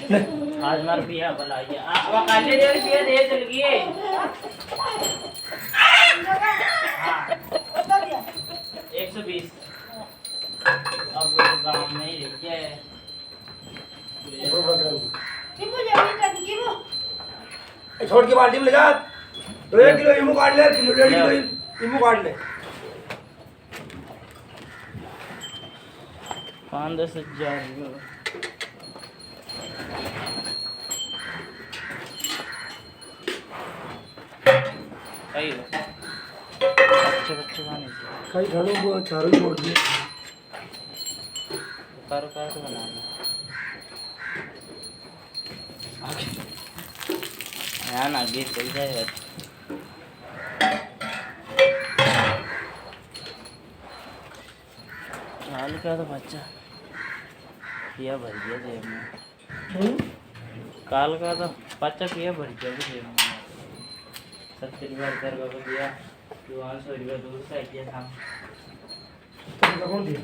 आज मार पिया बुलाइए अब काले दे पिया दे चल गए हां 120 अब वो गांव में ही रह गया है छोड़ के बाल्टी में ले जा 1 किलो नींबू काट ले किलो 1.5 किलो नींबू काट ले 5-10 हजार सही है बच्चे खाने से कई घरों को चारों ही छोड़ दिए कार तो बनाना यार आगे चल जाएगा काल का तो बच्चा पिया भर गया जेब में काल का तो बच्चा पिया भर गया जेब में 70 बार कर को दिया 200 रुपया दूर से किया था कौन दिया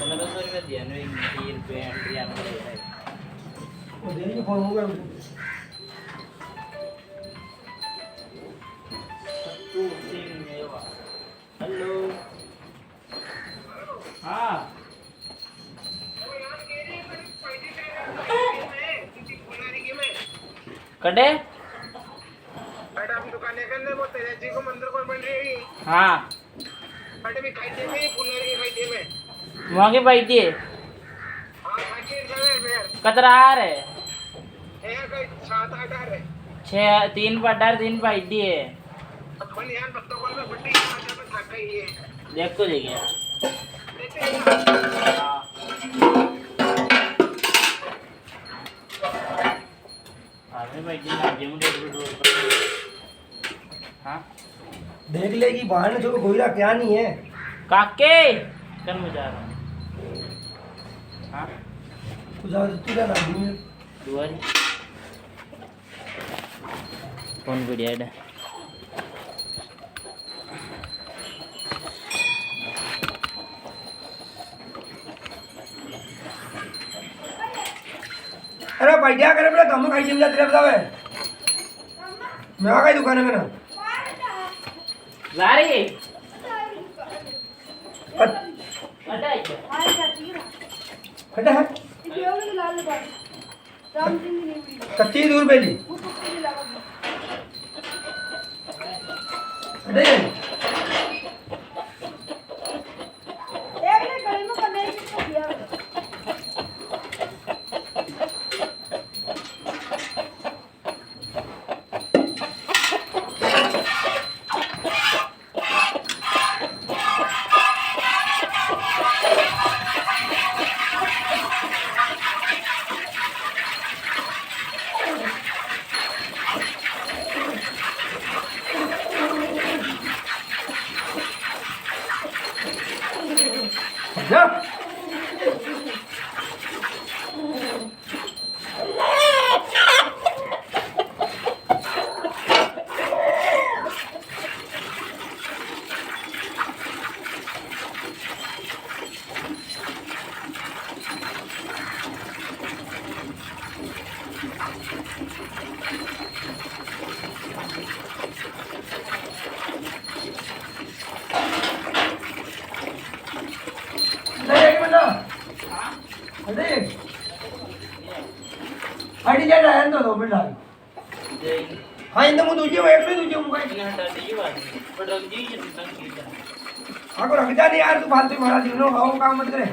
1500 रुपया दिया नहीं 3 रुपये एंट्री आने वाला है वो देने के फोन हो गया हेलो हाँ कटे दुकानें करने वो तेरे जी को मंदिर कौन बन रही हाँ बटे भी खाई दे में फुलवारी की खाई दे में वहाँ के भाई दिए हाँ खाई दे में कतरा आ रहे है कोई 7-8 आ रहे 3 पटार 3 भाई दिए अपन यार बत्तों को में बट्टी आ जाता था कहीं ये देख तो देखिए देखते हैं हाँ अरे भाई दिन आगे मुझे रोड पर हाँ देख ले कि बाहर ने जो गोईरा क्या नहीं है काके कल मैं जा रहा हूँ हाँ तू जा तू क्या नाम है दुआरी कौन बढ़िया है अरे भाई क्या करे बेटा कम खाई जिम जा तेरे बतावे मैं आ गई दुकान में ना लारी कट कटा है कत्ती दूर बेली अरे जा अड़ी जा रहा है तो 2 मिनट हाँ इंद मु तुझे वेट में तुझे मुझे आको रख जा नहीं यार तू फालतू मारा दिनो आओ काम मत करे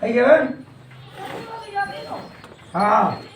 है क्या हाँ